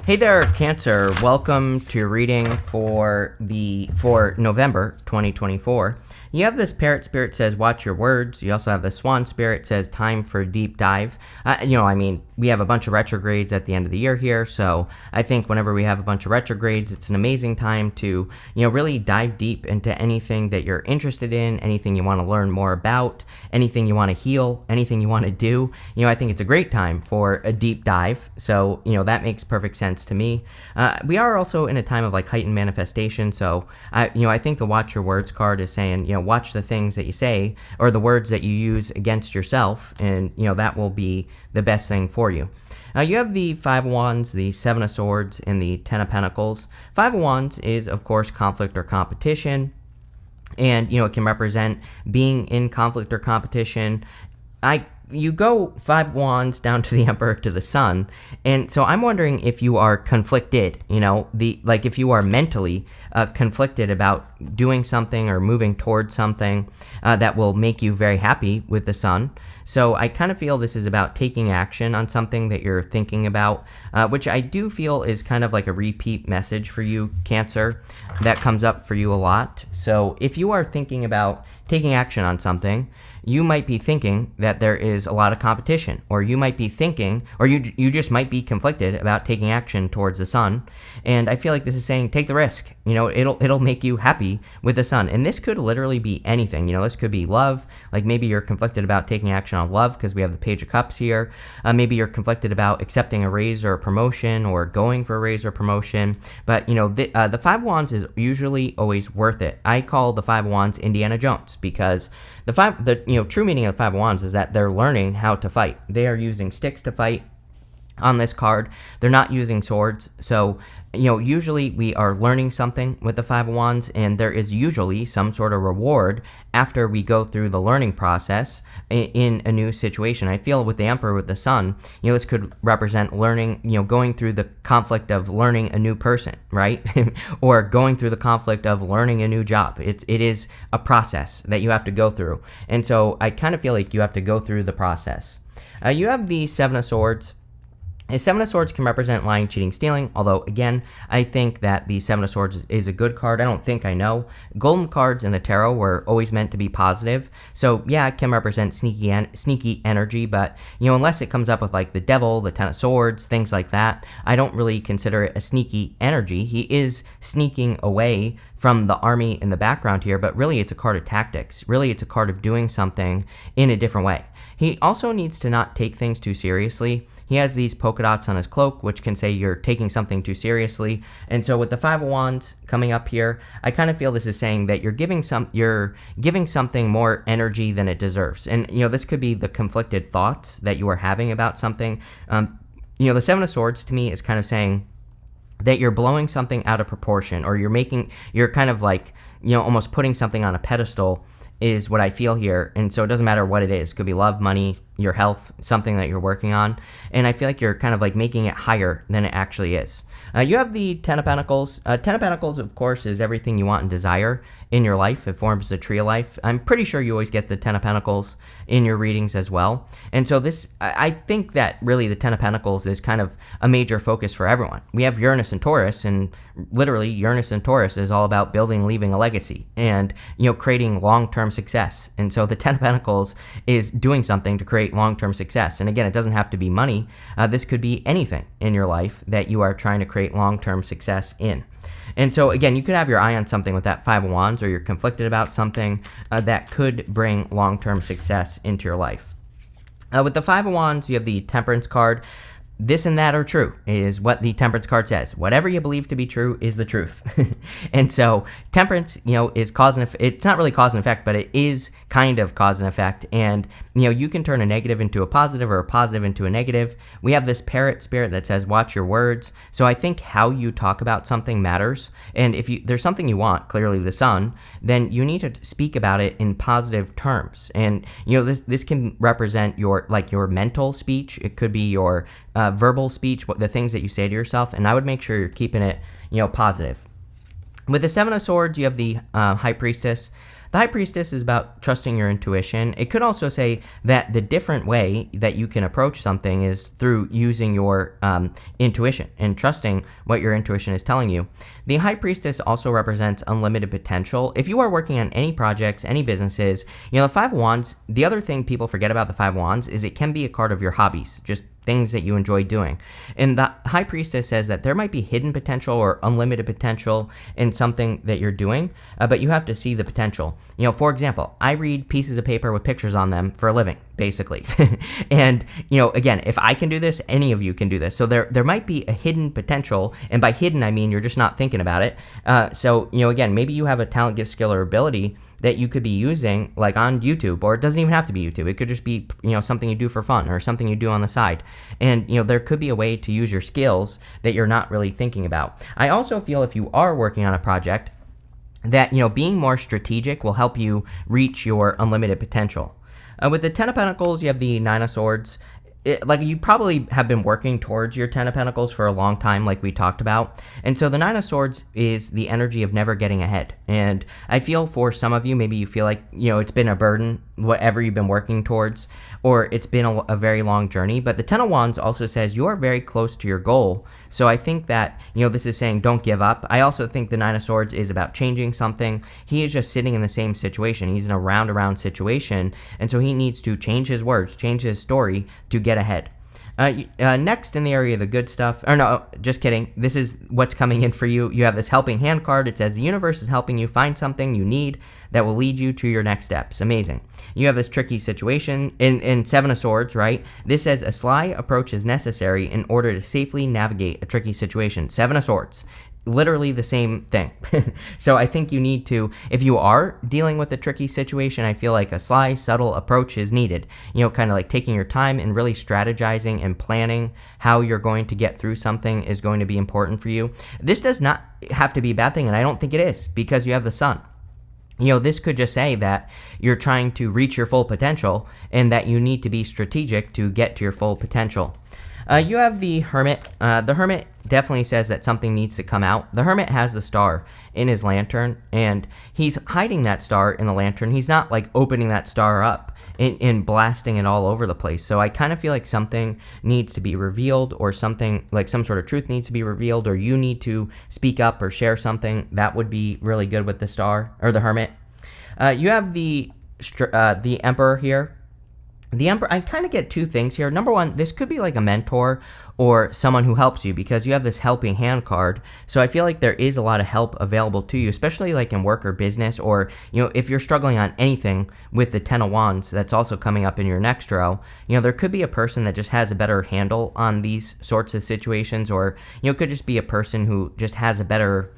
Hey there, Cancer. Welcome to your reading for November 2024. You have this parrot spirit says, watch your words. You also have the swan spirit says, time for a deep dive. We have a bunch of retrogrades at the end of the year here. So I think whenever we have a bunch of retrogrades, it's an amazing time to, really dive deep into anything that you're interested in, anything you want to learn more about, anything you want to heal, anything you want to do. I think it's a great time for a deep dive. So, that makes perfect sense to me. We are also in a time of heightened manifestation. So, I think the watch your words card is saying, watch the things that you say or the words that you use against yourself, and that will be the best thing for you. You have the Five of Wands, the Seven of Swords, and the Ten of Pentacles. Five of Wands is, of course, conflict or competition, and it can represent being in conflict or competition. You go Five Wands down to the Emperor to the Sun, and so I'm wondering if you are conflicted, if you are mentally conflicted about doing something or moving towards something that will make you very happy with the Sun. So I kind of feel this is about taking action on something that you're thinking about, which I do feel is kind of like a repeat message for you, Cancer, that comes up for you a lot. So if you are thinking about taking action on something, you might be thinking that there is a lot of competition, or you might be thinking, or you just might be conflicted about taking action towards the Sun. And I feel like this is saying, take the risk. It'll make you happy with the Sun. And this could literally be anything. This could be love. Like maybe you're conflicted about taking action on love because we have the Page of Cups here. Maybe you're conflicted about accepting a raise or a promotion or going for a raise or promotion. But, the Five of Wands is usually always worth it. I call the Five of Wands Indiana Jones because the true meaning of the Five of Wands is that they're learning how to fight. They are using sticks to fight. On this card, they're not using swords. So, usually we are learning something with the Five of Wands, and there is usually some sort of reward after we go through the learning process in a new situation. I feel with the Emperor, with the Sun, this could represent learning, going through the conflict of learning a new person, right? Or going through the conflict of learning a new job. It is a process that you have to go through. And so I kind of feel like you have to go through the process. You have the Seven of Swords. A Seven of Swords can represent lying, cheating, stealing, although, again, I think that the Seven of Swords is a good card. I know. Golden cards in the tarot were always meant to be positive, so, yeah, it can represent sneaky energy, but, unless it comes up with, the Devil, the Ten of Swords, things like that, I don't really consider it a sneaky energy. He is sneaking away from the army in the background here, but really it's a card of tactics. Really, it's a card of doing something in a different way. He also needs to not take things too seriously. He has these polka dots on his cloak, which can say you're taking something too seriously. And so with the Five of Wands coming up here, I kind of feel this is saying that you're giving something more energy than it deserves. And, this could be the conflicted thoughts that you are having about something. The Seven of Swords to me is kind of saying that you're blowing something out of proportion, or you're kind of almost putting something on a pedestal is what I feel here. And so it doesn't matter what it is. It could be love, money, your health, something that you're working on. And I feel like you're kind of making it higher than it actually is. You have the Ten of Pentacles. Ten of Pentacles, of course, is everything you want and desire in your life. It forms the tree of life. I'm pretty sure you always get the Ten of Pentacles in your readings as well. And so I think that really the Ten of Pentacles is kind of a major focus for everyone. We have Uranus and Taurus, and literally Uranus and Taurus is all about building, leaving a legacy and, creating long-term success. And so the Ten of Pentacles is doing something to create long-term success. And again, it doesn't have to be money. This could be anything in your life that you are trying to create long-term success in. And so again, you could have your eye on something with that Five of Wands, or you're conflicted about something that could bring long-term success into your life. With the Five of Wands, you have the Temperance card. This and that are true is what the Temperance card says. Whatever you believe to be true is the truth. And so Temperance, is cause and effect. It's not really cause and effect, but it is kind of cause and effect. And, you can turn a negative into a positive or a positive into a negative. We have this parrot spirit that says, watch your words. So I think how you talk about something matters. And if there's something you want, clearly the Sun, then you need to speak about it in positive terms. And, this can represent your mental speech. It could be your verbal speech, the things that you say to yourself, and I would make sure you're keeping it, positive. With the Seven of Swords, you have the High Priestess. The High Priestess is about trusting your intuition. It could also say that the different way that you can approach something is through using your intuition and trusting what your intuition is telling you. The High Priestess also represents unlimited potential. If you are working on any projects, any businesses, the Five of Wands, the other thing people forget about the Five of Wands is it can be a card of your hobbies, just things that you enjoy doing. And the High Priestess says that there might be hidden potential or unlimited potential in something that you're doing, but you have to see the potential. For example, I read pieces of paper with pictures on them for a living, basically. And, again, if I can do this, any of you can do this. So there might be a hidden potential, and by hidden, I mean you're just not thinking about it. So, again, maybe you have a talent, gift, skill, or ability that you could be using like on YouTube, or it doesn't even have to be YouTube. It could just be, something you do for fun or something you do on the side. And, there could be a way to use your skills that you're not really thinking about. I also feel if you are working on a project that, being more strategic will help you reach your unlimited potential. With the Ten of Pentacles, you have the Nine of Swords. You probably have been working towards your Ten of Pentacles for a long time, like we talked about. And so the Nine of Swords is the energy of never getting ahead. And I feel for some of you, maybe you feel like, it's been a burden, whatever you've been working towards, or it's been a very long journey. But the Ten of Wands also says you are very close to your goal. So I think that, this is saying don't give up. I also think the Nine of Swords is about changing something. He is just sitting in the same situation. He's in a round-around situation. And so he needs to change his words, change his story to get ahead. Next in the area of the good stuff, or no, just kidding. This is what's coming in for you. You have this helping hand card. It says the universe is helping you find something you need that will lead you to your next steps. Amazing. You have this tricky situation in Seven of Swords, right? This says a sly approach is necessary in order to safely navigate a tricky situation. Seven of Swords. Literally the same thing. So I think you need to, if you are dealing with a tricky situation, I feel like a sly, subtle approach is needed. Kind of like taking your time and really strategizing and planning how you're going to get through something is going to be important for you. This does not have to be a bad thing, and I don't think it is, because you have the Sun. This could just say that you're trying to reach your full potential and that you need to be strategic to get to your full potential. You have the Hermit. The Hermit definitely says that something needs to come out. The Hermit has the star in his lantern, and he's hiding that star in the lantern. He's not like opening that star up and blasting it all over the place. So I kind of feel like something needs to be revealed, or something like some sort of truth needs to be revealed, or you need to speak up or share something. That would be really good with the star or the Hermit. You have the Emperor here. The Emperor, I kind of get two things here. Number one, this could be like a mentor or someone who helps you, because you have this helping hand card. So I feel like there is a lot of help available to you, especially like in work or business, or, if you're struggling on anything with the Ten of Wands that's also coming up in your next row. There could be a person that just has a better handle on these sorts of situations, or, it could just be a person who just has a better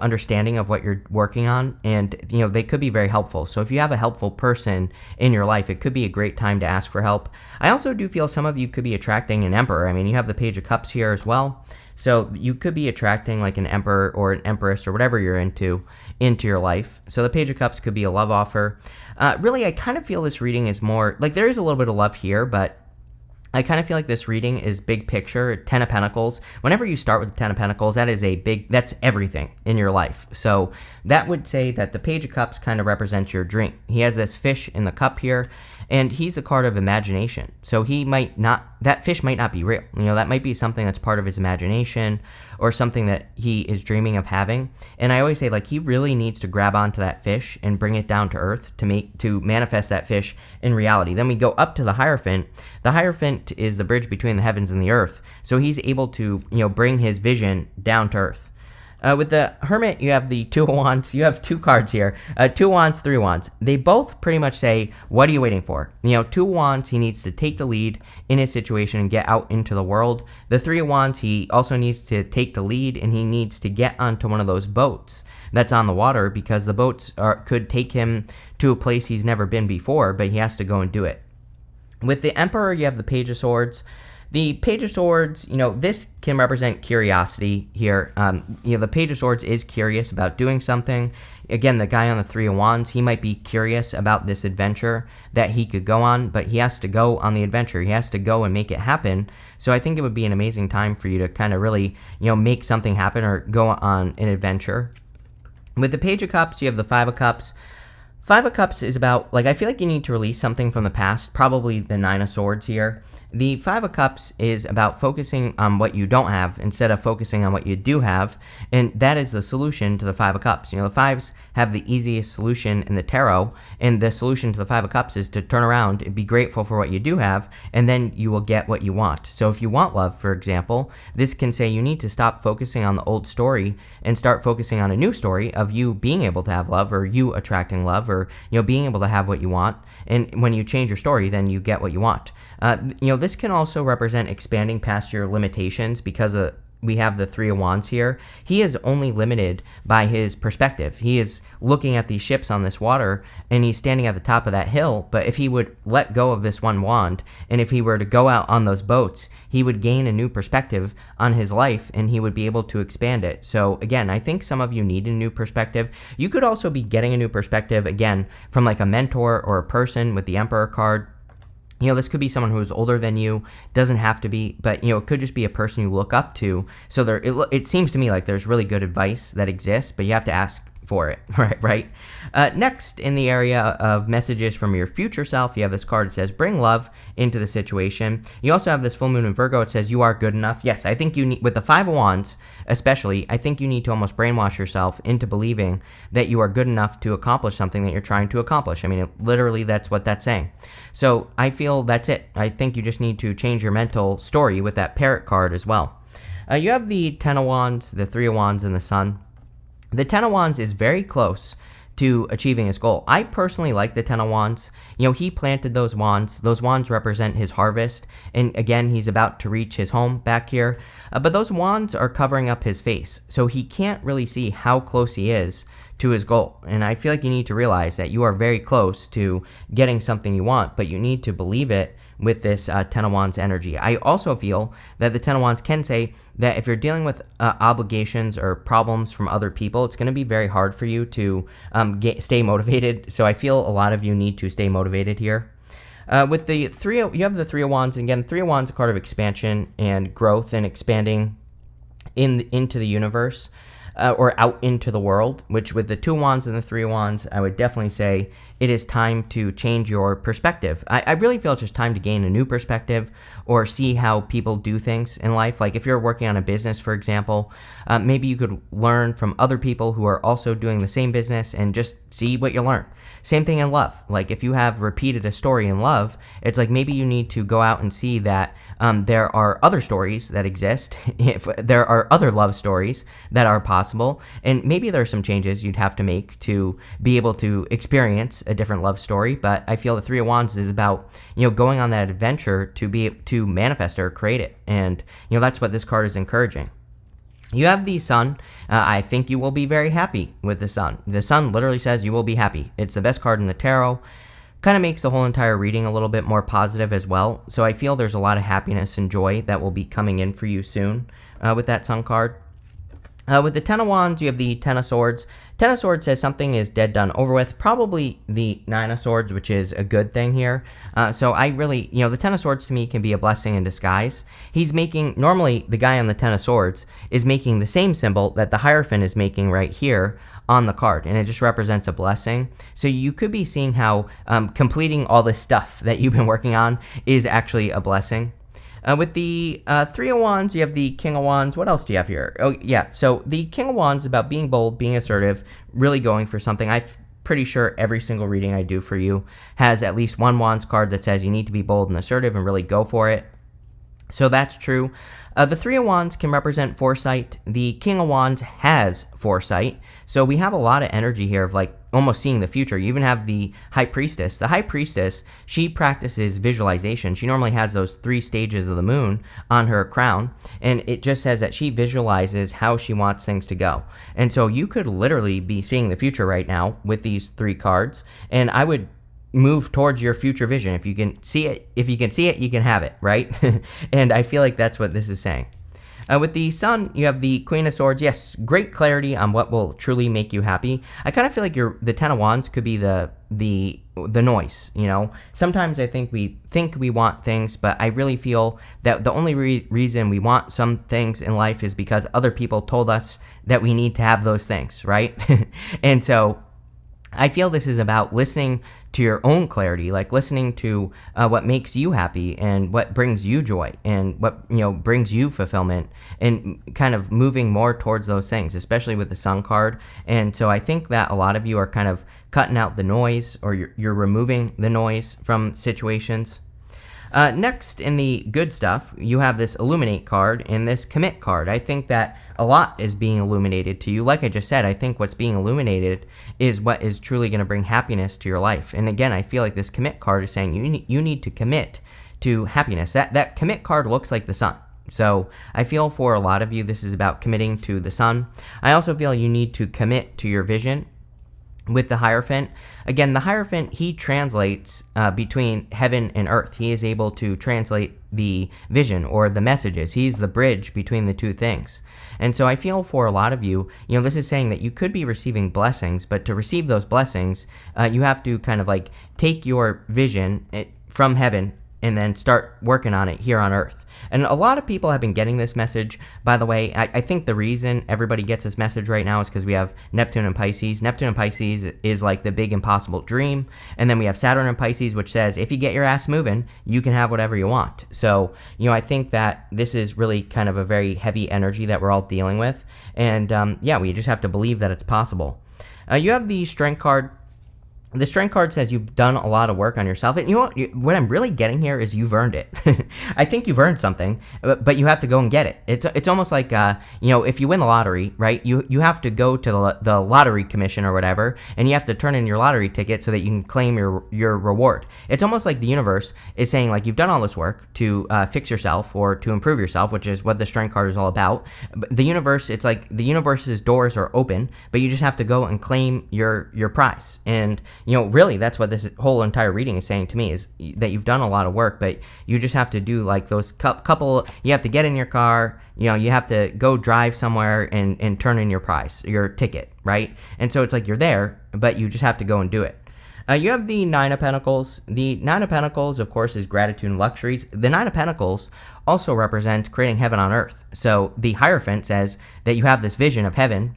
understanding of what you're working on, and, they could be very helpful. So if you have a helpful person in your life, it could be a great time to ask for help. I also do feel some of you could be attracting an Emperor. I mean, you have the Page of Cups here as well. So you could be attracting like an Emperor or an Empress or whatever you're into your life. So the Page of Cups could be a love offer. Really, I kind of feel this reading is more, like there is a little bit of love here, but I kind of feel like this reading is big picture. Ten of Pentacles. Whenever you start with the Ten of Pentacles, that's everything in your life. So that would say that the Page of Cups kind of represents your dream. He has this fish in the cup here, and he's a card of imagination. So that fish might not be real. That might be something that's part of his imagination, or something that he is dreaming of having. And I always say, like, he really needs to grab onto that fish and bring it down to earth to manifest that fish in reality. Then we go up to the Hierophant. The Hierophant is the bridge between the heavens and the earth. So he's able to, bring his vision down to earth. With the Hermit, you have the Two of Wands. You have two cards here. Two of Wands, Three of Wands. They both pretty much say, what are you waiting for? Two of Wands, he needs to take the lead in his situation and get out into the world. The Three of Wands, he also needs to take the lead, and he needs to get onto one of those boats that's on the water, because the boats could take him to a place he's never been before, but he has to go and do it. With the Emperor, you have the Page of Swords. The Page of Swords, this can represent curiosity here. The Page of Swords is curious about doing something. Again, the guy on the Three of Wands, he might be curious about this adventure that he could go on, but he has to go on the adventure. He has to go and make it happen. So I think it would be an amazing time for you to kind of really, make something happen or go on an adventure. With the Page of Cups, you have the Five of Cups. Five of Cups is about, like, I feel like you need to release something from the past, probably the Nine of Swords here. The Five of Cups is about focusing on what you don't have instead of focusing on what you do have, and that is the solution to the Five of Cups. You know, the Fives have the easiest solution in the tarot, and the solution to the Five of Cups is to turn around and be grateful for what you do have, and then you will get what you want. So if you want love, for example, this can say you need to stop focusing on the old story and start focusing on a new story of you being able to have love, or you attracting love, or, you know, being able to have what you want. And when you change your story, then you get what you want. This can also represent expanding past your limitations, because we have the Three of Wands here. He is only limited by his perspective. He is looking at these ships on this water, and he's standing at the top of that hill. But if he would let go of this one wand, and if he were to go out on those boats, he would gain a new perspective on his life, and he would be able to expand it. So again, I think some of you need a new perspective. You could also be getting a new perspective, again, from like a mentor or a person with the Emperor card. You know, this could be someone who is older than you, doesn't have to be, but, you know, it could just be a person you look up to. So it seems to me like there's really good advice that exists, but you have to ask for it, right? Next, in the area of messages from your future self, you have this card that says, bring love into the situation. You also have this full moon in Virgo. It says, you are good enough. Yes, I think you need, with the Five of Wands especially, I think you need to almost brainwash yourself into believing that you are good enough to accomplish something that you're trying to accomplish. I mean, literally, that's what that's saying. So I feel that's it. I think you just need to change your mental story with that Parrot card as well. You have the Ten of Wands, the Three of Wands, and the Sun. The Ten of Wands is very close to achieving his goal. I personally like the Ten of Wands. You know, he planted those wands. Those wands represent his harvest. And again, he's about to reach his home back here. But those wands are covering up his face. So he can't really see how close he is to his goal. And I feel like you need to realize that you are very close to getting something you want, but you need to believe it with this Ten of Wands energy. I also feel that the Ten of Wands can say that if you're dealing with obligations or problems from other people, it's going to be very hard for you to stay motivated. So I feel a lot of you need to stay motivated here. With the you have the Three of Wands. And again, Three of Wands is a card of expansion and growth and expanding into the universe. Or out into the world, which with the Two of Wands and the Three of Wands, I would definitely say it is time to change your perspective. I really feel it's just time to gain a new perspective or see how people do things in life. Like if you're working on a business, for example, maybe you could learn from other people who are also doing the same business and just see what you learn. Same thing in love. Like if you have repeated a story in love, it's like maybe you need to go out and see that there are other stories that exist. If there are other love stories that are possible, and maybe there are some changes you'd have to make to be able to experience a different love story. But I feel the Three of Wands is about, you know, going on that adventure to manifest or create it, and you know that's what this card is encouraging. You have the Sun. I think you will be very happy with the Sun. The Sun literally says you will be happy. It's the best card in the tarot. Kind of makes the whole entire reading a little bit more positive as well. So I feel there's a lot of happiness and joy that will be coming in for you soon with that Sun card. With the Ten of Wands, you have the Ten of Swords. Ten of Swords says something is dead, done, over with. Probably the Nine of Swords, which is a good thing here. So I really, you know, the Ten of Swords to me can be a blessing in disguise. He's making, normally the guy on the Ten of Swords is making the same symbol that the Hierophant is making right here on the card, and it just represents a blessing. So you could be seeing how completing all this stuff that you've been working on is actually a blessing. With the Three of Wands, you have the King of Wands. What else do you have here? Oh, yeah. So the King of Wands is about being bold, being assertive, really going for something. I'm pretty sure every single reading I do for you has at least one Wands card that says you need to be bold and assertive and really go for it. So that's true. The Three of Wands can represent foresight. The King of Wands has foresight. So we have a lot of energy here of like almost seeing the future. You even have the High Priestess. The High Priestess, she practices visualization. She normally has those 3 stages of the moon on her crown, and it just says that she visualizes how she wants things to go. And so you could literally be seeing the future right now with these 3 cards, and I would move towards your future vision. If you can see it, you can have it, right? And I feel like that's what this is saying. With the Sun, you have the Queen of Swords. Yes, great clarity on what will truly make you happy. I kind of feel like the Ten of Wands could be the noise, you know? Sometimes I think we want things, but I really feel that the only reason we want some things in life is because other people told us that we need to have those things, right? And so I feel this is about listening to your own clarity, like listening to what makes you happy and what brings you joy and what brings you fulfillment, and kind of moving more towards those things, especially with the Sun card. And so I think that a lot of you are kind of cutting out the noise, or you're removing the noise from situations. Next, in the good stuff, you have this Illuminate card and this Commit card. I think that a lot is being illuminated to you. Like I just said, I think what's being illuminated is what is truly going to bring happiness to your life. And again, I feel like this Commit card is saying you need to commit to happiness. That Commit card looks like the sun. So I feel for a lot of you, this is about committing to the sun. I also feel you need to commit to your vision. With the Hierophant, again, the Hierophant, he translates between heaven and earth. He is able to translate the vision or the messages. He's the bridge between the two things. And so I feel for a lot of you, this is saying that you could be receiving blessings, but to receive those blessings, you have to kind of like take your vision from heaven and then start working on it here on earth. And a lot of people have been getting this message. By the way, I think the reason everybody gets this message right now is because we have Neptune and Pisces. Neptune and Pisces is like the big impossible dream. And then we have Saturn and Pisces, which says if you get your ass moving, you can have whatever you want. So, I think that this is really kind of a very heavy energy that we're all dealing with. And we just have to believe that it's possible. You have the Strength card. The Strength card says you've done a lot of work on yourself. And what I'm really getting here is you've earned it. I think you've earned something, but you have to go and get it. It's almost like, if you win the lottery, right, you have to go to the lottery commission or whatever, and you have to turn in your lottery ticket so that you can claim your reward. It's almost like the universe is saying, like, you've done all this work to fix yourself or to improve yourself, which is what the Strength card is all about. But the universe, it's like the universe's doors are open, but you just have to go and claim your prize. And really, that's what this whole entire reading is saying to me, is that you've done a lot of work, but you just have to do like those couple, you have to get in your car, you have to go drive somewhere and turn in your prize, your ticket, right? And so it's like you're there, but you just have to go and do it. You have the Nine of Pentacles. The Nine of Pentacles, of course, is gratitude and luxuries. The Nine of Pentacles also represents creating heaven on earth. So the Hierophant says that you have this vision of heaven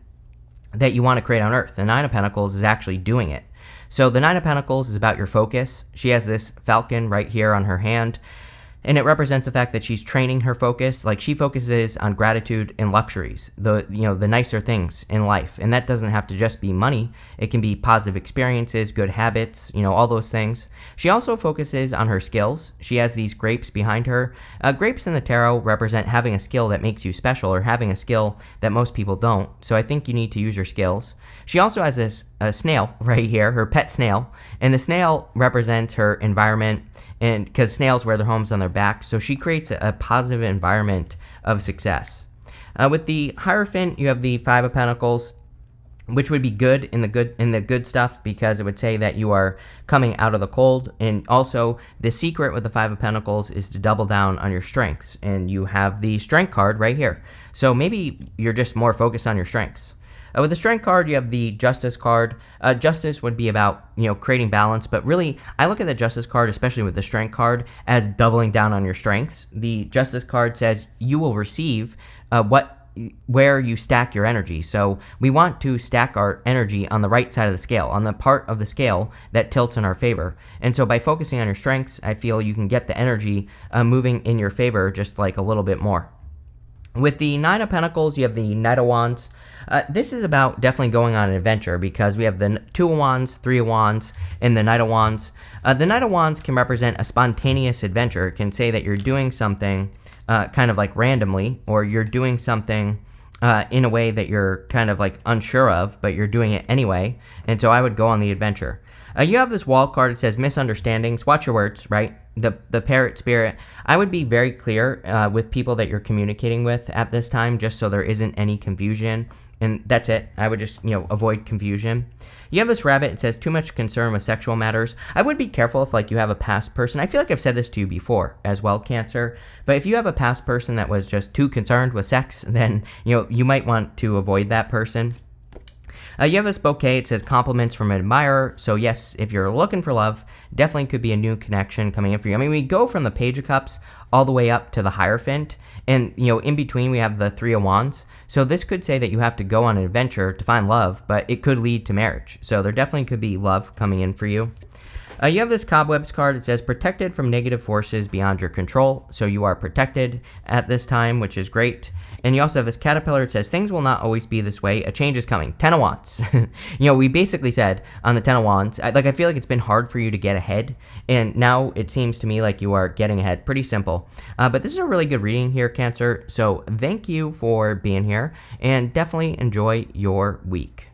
that you want to create on earth. The Nine of Pentacles is actually doing it. So the Nine of Pentacles is about your focus. She has this falcon right here on her hand, and it represents the fact that she's training her focus. Like, she focuses on gratitude and luxuries, the nicer things in life. And that doesn't have to just be money. It can be positive experiences, good habits, all those things. She also focuses on her skills. She has these grapes behind her. Grapes in the tarot represent having a skill that makes you special, or having a skill that most people don't. So I think you need to use your skills. She also has this snail right here, her pet snail. And the snail represents her environment, and because snails wear their homes on their back, so she creates a positive environment of success. With the Hierophant, you have the Five of Pentacles, which would be good in the good stuff, because it would say that you are coming out of the cold. And also, the secret with the Five of Pentacles is to double down on your strengths, and you have the Strength card right here. So maybe you're just more focused on your strengths. With the Strength card, you have the Justice card. Justice would be about, creating balance, but really, I look at the Justice card, especially with the Strength card, as doubling down on your strengths. The Justice card says you will receive where you stack your energy. So we want to stack our energy on the right side of the scale, on the part of the scale that tilts in our favor. And so by focusing on your strengths, I feel you can get the energy moving in your favor just like a little bit more. With the Nine of Pentacles, you have the Knight of Wands. This is about definitely going on an adventure, because we have the Two of Wands, Three of Wands, and the Knight of Wands. The Knight of Wands can represent a spontaneous adventure. It can say that you're doing something kind of like randomly, or you're doing something in a way that you're kind of like unsure of, but you're doing it anyway. And so I would go on the adventure. You have this Wall card. It says misunderstandings. Watch your words, right? The Parrot Spirit. I would be very clear with people that you're communicating with at this time, just so there isn't any confusion. And that's it. I would just, avoid confusion. You have this Rabbit. It says too much concern with sexual matters. I would be careful if, like, you have a past person. I feel like I've said this to you before as well, Cancer. But if you have a past person that was just too concerned with sex, then, you might want to avoid that person. You have this bouquet. It says compliments from an admirer. So yes, if you're looking for love, definitely could be a new connection coming in for you. I mean, we go from the Page of Cups all the way up to the Hierophant, and in between we have the Three of Wands. So this could say that you have to go on an adventure to find love, but it could lead to marriage. So there definitely could be love coming in for you. You have this Cobwebs card. It says protected from negative forces beyond your control. So you are protected at this time, which is great. And you also have this Caterpillar. It says things will not always be this way. A change is coming. 10 of Wands. We basically said on the 10 of Wands, I feel like it's been hard for you to get ahead. And now it seems to me like you are getting ahead. Pretty simple. But this is a really good reading here, Cancer. So thank you for being here and definitely enjoy your week.